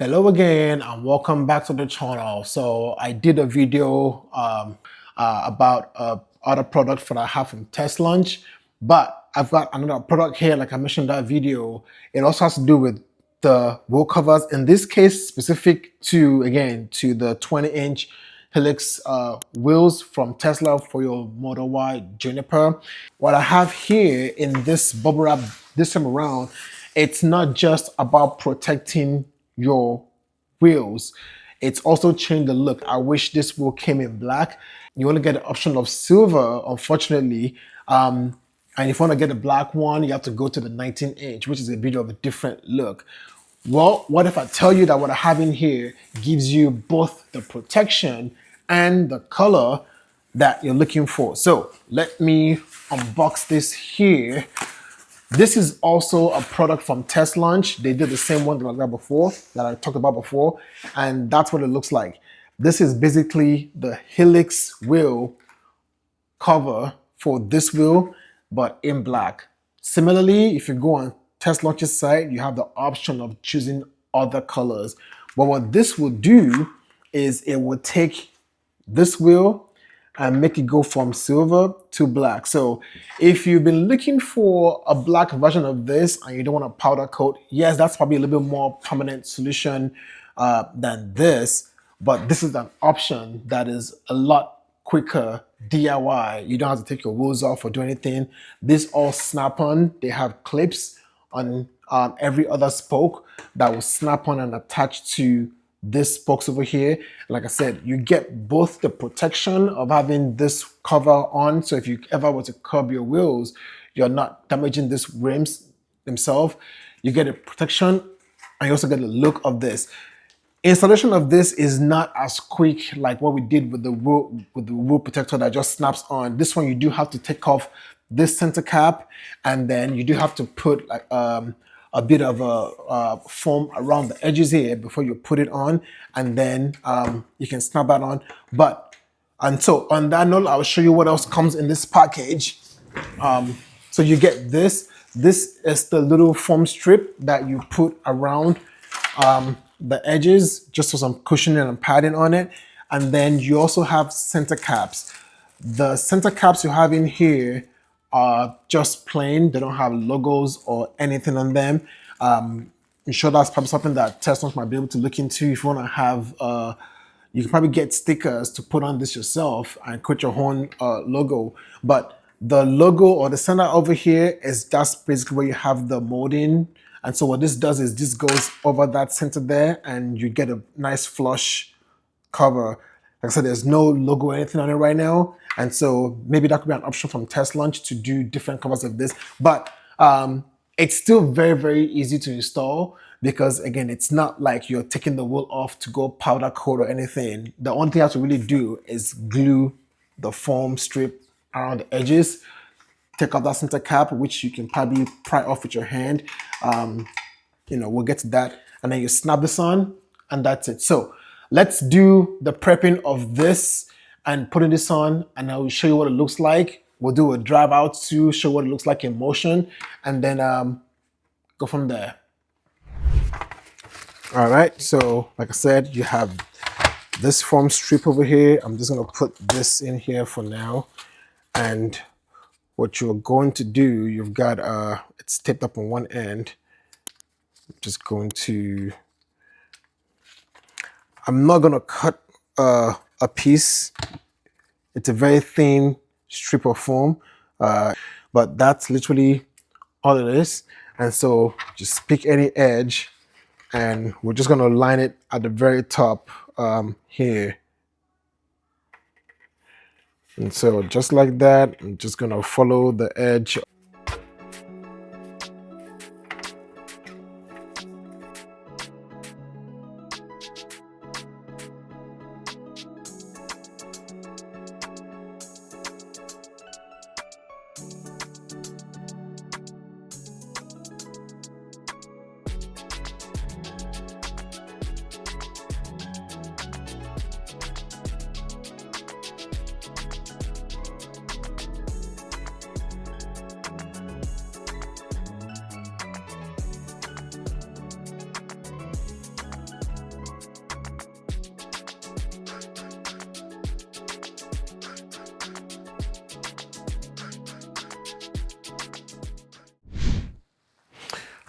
Hello again and welcome back to the channel. So I did a video about other product that I have from TesLaunch, but I've got another product here like I mentioned in that video. It also has to do with the wheel covers, in this case specific to, again, to the 20-inch Helix wheels from Tesla for your Model Y Juniper. What I have here in this bubble wrap this time around, it's not just about protecting your wheels, it's also changed the look. I wish this wheel came in black. You only get the option of silver, unfortunately. And if you want to get the black one, you have to go to the 19-inch, which is a bit of a different look. Well, what if I tell you that what I have in here gives you both the protection and the color that you're looking for? So let me unbox this here. This is also a product from TesLaunch. They did the same one that I talked about before, and that's what it looks like. This is basically the Helix wheel cover for this wheel, but in black. Similarly, if you go on TesLaunch's site, you have the option of choosing other colors. But what this will do is it will take this wheel and make it go from silver to black. So if you've been looking for a black version of this and you don't want a powder coat, yes, that's probably a little bit more permanent solution than this, but this is an option that is a lot quicker DIY. You don't have to take your wheels off or do anything. This all snap on. They have clips on every other spoke that will snap on and attach to this spokes over here. Like I said, you get both the protection of having this cover on, so if you ever were to curb your wheels, you're not damaging these rims themselves. You get a protection and you also get the look of this. Installation of this is not as quick like what we did with the wheel protector that just snaps on. This one you do have to take off this center cap, and then you do have to put like a bit of a foam around the edges here before you put it on, and then you can snap that on. And so on that note, I'll show you what else comes in this package. So you get this. This is the little foam strip that you put around the edges, just for some cushioning and padding on it. And then you also have center caps. The center caps you have in here are just plain. They don't have logos or anything on them. I'm sure that's probably something that TesLaunch might be able to look into. If you want to have, you can probably get stickers to put on this yourself and put your own logo. But the logo or the center over here that's basically where you have the molding. And so what this does is this goes over that center there, and you get a nice flush cover. Like I said, there's no logo or anything on it right now. And so maybe that could be an option from TesLaunch to do different covers of this. But it's still very, very easy to install, because again, it's not like you're taking the wool off to go powder coat or anything. The only thing you have to really do is glue the foam strip around the edges, take off that center cap, which you can probably pry off with your hand. We'll get to that. And then you snap this on, and that's it. So let's do the prepping of this and putting this on, and I will show you what it looks like. We'll do a drive out to show what it looks like in motion, and then go from there. All right, so like I said, you have this foam strip over here. I'm just gonna put this in here for now. And what you're going to do, you've got, it's taped up on one end. I'm just going to, I'm not gonna cut a piece. It's a very thin strip of foam, but that's literally all it is. And so just pick any edge, and we're just gonna line it at the very top here. And so just like that, I'm just gonna follow the edge.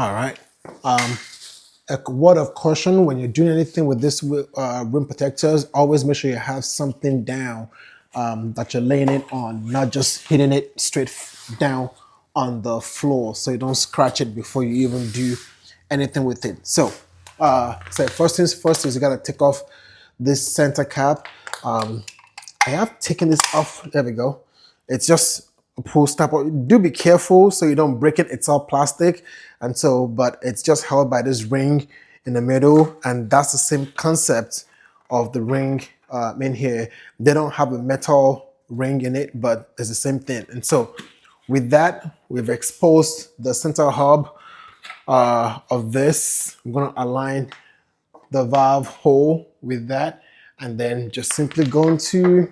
All right. A word of caution: when you're doing anything with this rim protectors, always make sure you have something down that you're laying it on, not just hitting it straight down on the floor, so you don't scratch it before you even do anything with it. So first things first is you gotta take off this center cap. I have taken this off. There we go. It's just a pull stop. Do be careful so you don't break it. It's all plastic, and so, but it's just held by this ring in the middle, and that's the same concept of the ring in here. They don't have a metal ring in it, but it's the same thing. And so, with that, we've exposed the center hub of this. I'm gonna align the valve hole with that, and then just simply going to,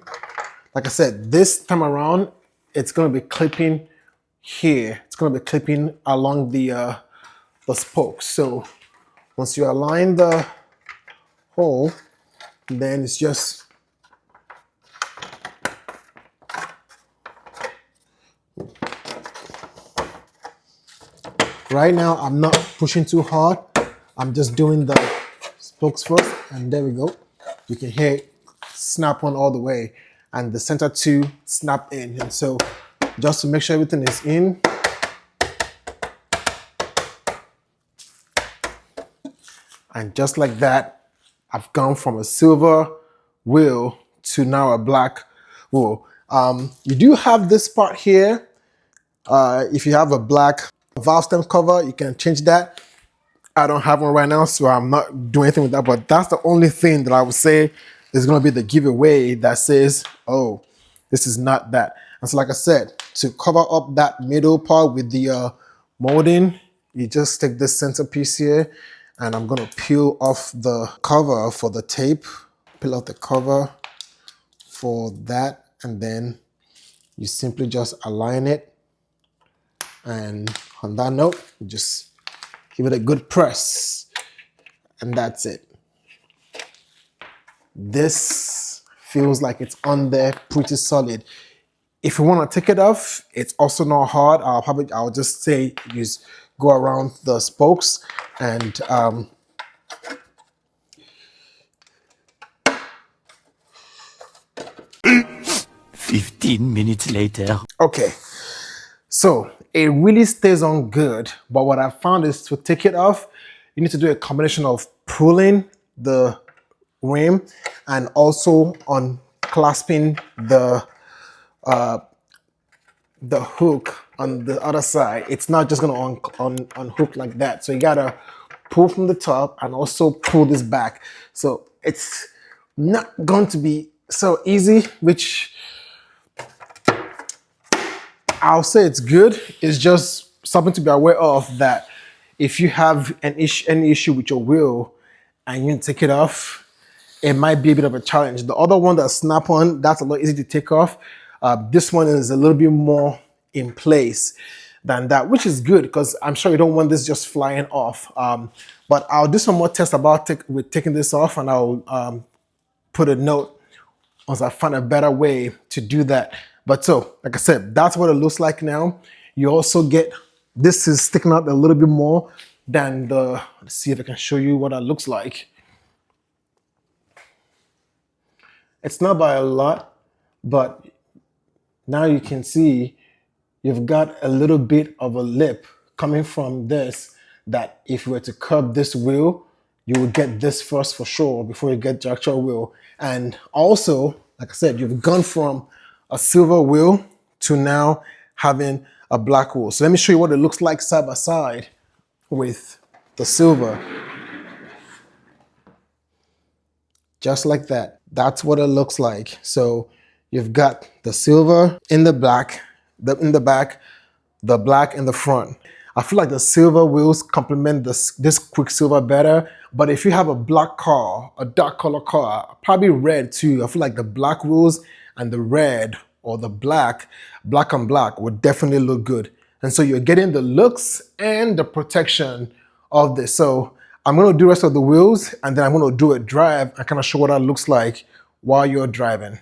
like I said, this time around, it's going to be clipping here. It's going to be clipping along the spokes. So once you align the hole, then it's just right now. I'm not pushing too hard. I'm just doing the spokes first, and there we go. You can hear it snap on all the way, and the center two snap in. And so just to make sure everything is in, and just like that, I've gone from a silver wheel to now a black wheel. You do have this part here. If you have a black valve stem cover, you can change that. I don't have one right now, so I'm not doing anything with that, but that's the only thing that I would say is going to be the giveaway that says, oh, this is not that. And so like I said, to cover up that middle part with the molding, you just take this center piece here, and I'm going to peel off the cover for the tape, peel off the cover for that, and then you simply just align it. And on that note, you just give it a good press, and that's it. This feels like it's on there pretty solid. If you want to take it off, it's also not hard. I'll just say use go around the spokes and 15 minutes later. Okay, so it really stays on good, but what I found is to take it off, you need to do a combination of pulling the rim and also unclasping the hook on the other side. It's not just gonna unhook like that. So you gotta pull from the top and also pull this back. So it's not going to be so easy, which I'll say it's good. It's just something to be aware of, that if you have any issue with your wheel and you take it off, it might be a bit of a challenge. The other one, that snap on, that's a lot easy to take off. This one is a little bit more in place than that, which is good because I'm sure you don't want this just flying off. But I'll do some more tests about with taking this off, and I'll put a note once I find a better way to do that. But so, like I said, that's what it looks like now. You also get, this is sticking out a little bit more than the, let's see if I can show you what that looks like. It's not by a lot, but now you can see you've got a little bit of a lip coming from this, that if you were to curb this wheel, you would get this first for sure before you get the actual wheel. And also, like I said, you've gone from a silver wheel to now having a black wheel. So let me show you what it looks like side by side with the silver. Just like that. That's what it looks like. So you've got the silver in the black, in the back, the black in the front. I feel like the silver wheels complement this Quicksilver better. But if you have a black car, a dark color car, probably red too, I feel like the black wheels and the red or the black on black would definitely look good. And so you're getting the looks and the protection of this. So I'm going to do the rest of the wheels, and then I'm going to do a drive and kind of show what that looks like while you're driving.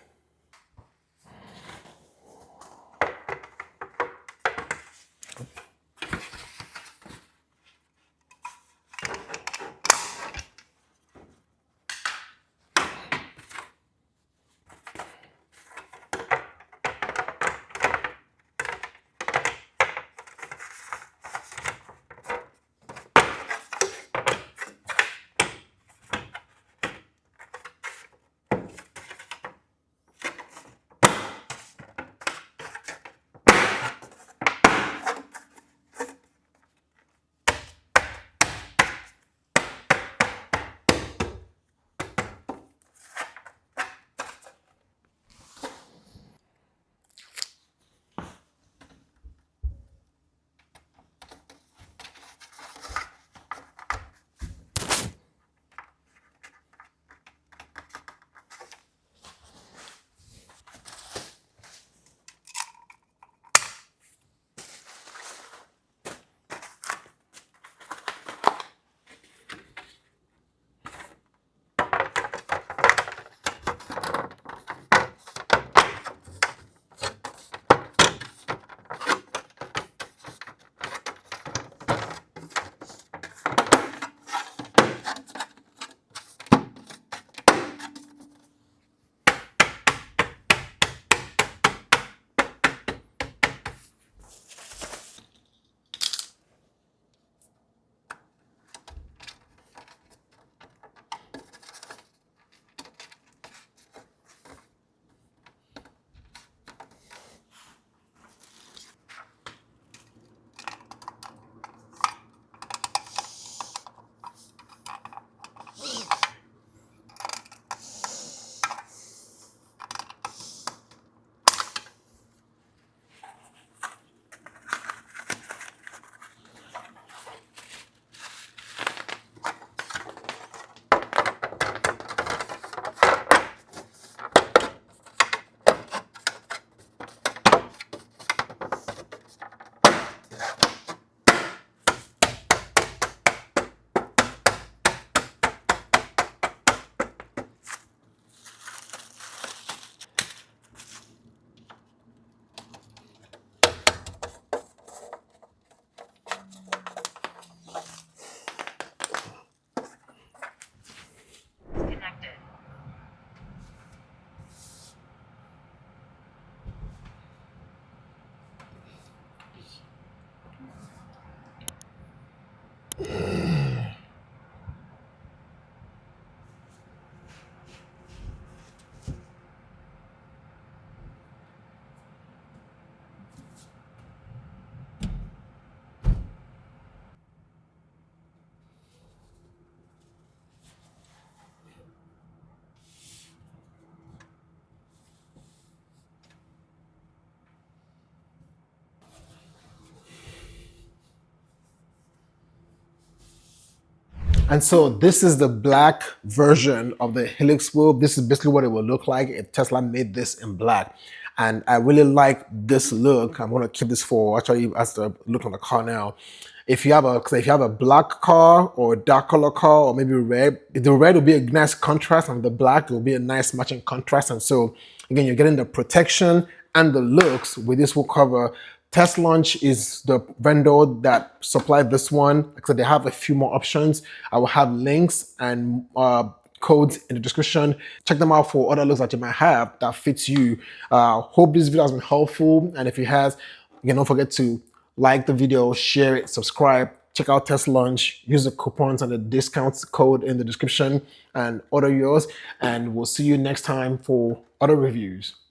And so this is the black version of the Helix wheel. This is basically what it will look like if Tesla made this in black. And I really like this look. I'm gonna keep this for actually as the look on the car now. If you have a black car or a dark color car or maybe red, the red will be a nice contrast and the black will be a nice matching contrast. And so again, you're getting the protection and the looks with this wheel cover. TesLaunch is the vendor that supplied this one. So they have a few more options. I will have links and codes in the description. Check them out for other looks that you might have that fits you. Hope this video has been helpful. And if it has, again, don't forget to like the video, share it, subscribe, check out TesLaunch, use the coupons and the discounts code in the description and order yours. And we'll see you next time for other reviews.